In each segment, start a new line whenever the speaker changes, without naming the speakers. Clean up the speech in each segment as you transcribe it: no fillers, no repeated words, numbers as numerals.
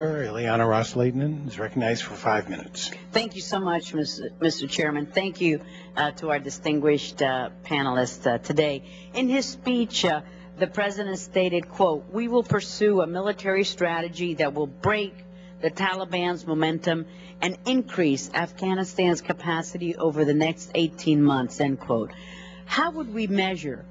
Ileana Ros-Lehtinen is recognized for 5 minutes.
Thank you so much, Mr. Chairman. Thank you to our distinguished panelists today. In his speech, the President stated, quote, "We will pursue a military strategy that will break the Taliban's momentum and increase Afghanistan's capacity over the next 18 months," end quote. How would we measure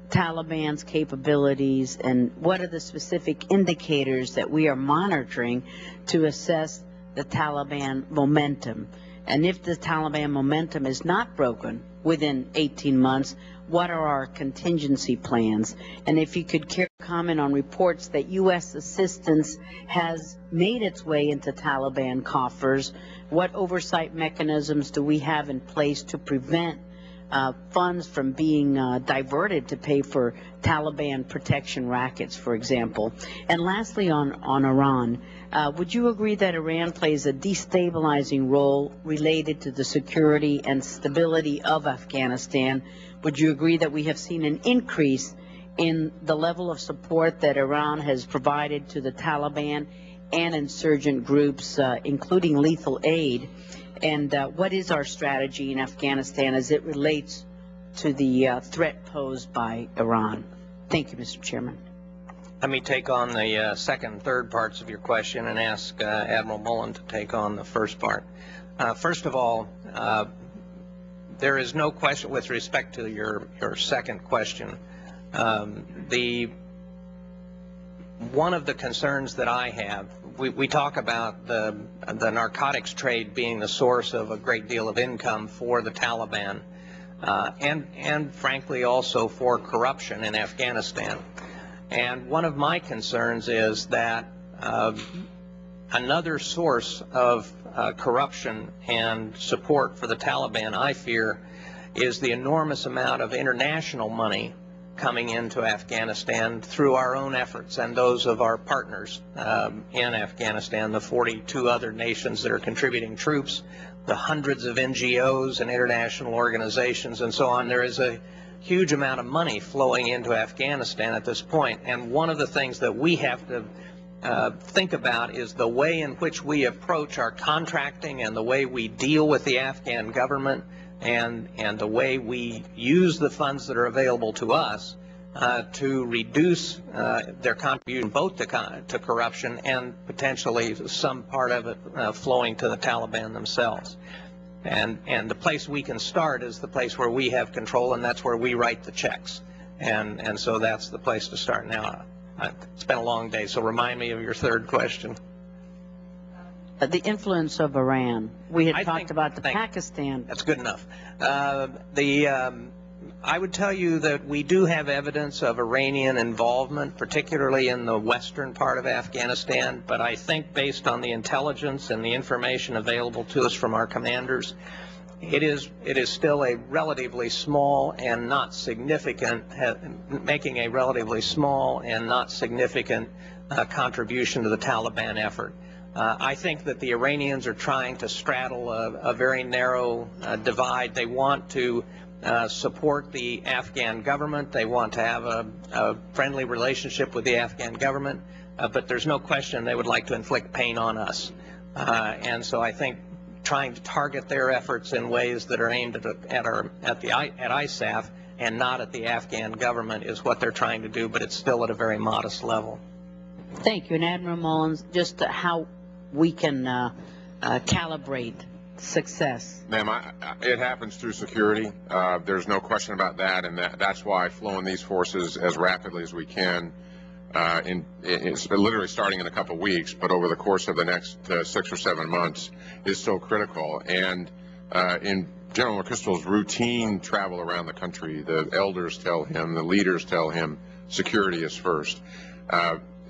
Taliban's capabilities, and what are the specific indicators that we are monitoring to assess the Taliban momentum? And if the Taliban momentum is not broken within 18 months, what are our contingency plans? And if you could care to comment on reports that U.S. assistance has made its way into Taliban coffers, what oversight mechanisms do we have in place to prevent funds from being diverted to pay for Taliban protection rackets, for example? And lastly, on Iran, would you agree that Iran plays a destabilizing role related to the security and stability of Afghanistan? Would you agree that we have seen an increase in the level of support that Iran has provided to the Taliban and insurgent groups, including lethal aid? And what is our strategy in Afghanistan as it relates to the threat posed by Iran? Thank you, Mr. Chairman.
Let me take on the second and third parts of your question and ask Admiral Mullen to take on the first part. First of all, there is no question with respect to your second question. One of the concerns that I have, we talk about the narcotics trade being the source of a great deal of income for the Taliban, and frankly also for corruption in Afghanistan. And one of my concerns is that another source of corruption and support for the Taliban, I fear, is the enormous amount of international money coming into Afghanistan through our own efforts and those of our partners in Afghanistan, the 42 other nations that are contributing troops, the hundreds of NGOs and international organizations and so on. There is a huge amount of money flowing into Afghanistan at this point, and one of the things that we have to think about is the way in which we approach our contracting and the way we deal with the Afghan government and the way we use the funds that are available to us to reduce their contribution both to corruption and potentially some part of it flowing to the Taliban themselves. And the place we can start is the place where we have control, and that's where we write the checks. And so that's the place to start. Now, it's been a long day, so remind me of your third question.
The influence of Iran. We had talked about Pakistan.
That's good enough. I would tell you that we do have evidence of Iranian involvement, particularly in the western part of Afghanistan, but I think based on the intelligence and the information available to us from our commanders, it is still a relatively small and not significant, making a relatively small and not significant contribution to the Taliban effort. I think that the Iranians are trying to straddle a very narrow divide. They want to support the Afghan government. They want to have a friendly relationship with the Afghan government, but there's no question they would like to inflict pain on us. And so I think trying to target their efforts in ways that are aimed at ISAF and not at the Afghan government is what they're trying to do, but it's still at a very modest level.
Thank you. And Admiral Mullen, just how we can calibrate success.
Ma'am, it happens through security. There's no question about that, and that's why flowing these forces as rapidly as we can, it's literally starting in a couple weeks, but over the course of the next 6 or 7 months, is so critical. And in General McChrystal's routine travel around the country, the elders tell him, the leaders tell him, security is first.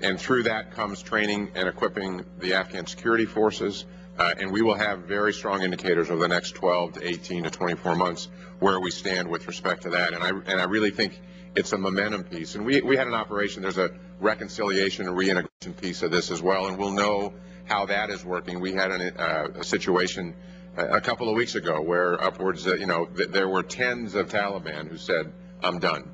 And through that comes training and equipping the Afghan security forces, and we will have very strong indicators over the next 12 to 18 to 24 months where we stand with respect to that. And I really think it's a momentum piece. And we had an operation, there's a reconciliation and reintegration piece of this as well, and we'll know how that is working. We had a situation a couple of weeks ago where upwards, there were tens of Taliban who said, "I'm done."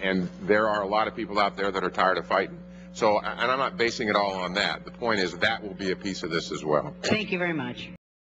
And there are a lot of people out there that are tired of fighting, So, and I'm not basing it all on that. The point is that will be a piece of this as well.
Thank you very much.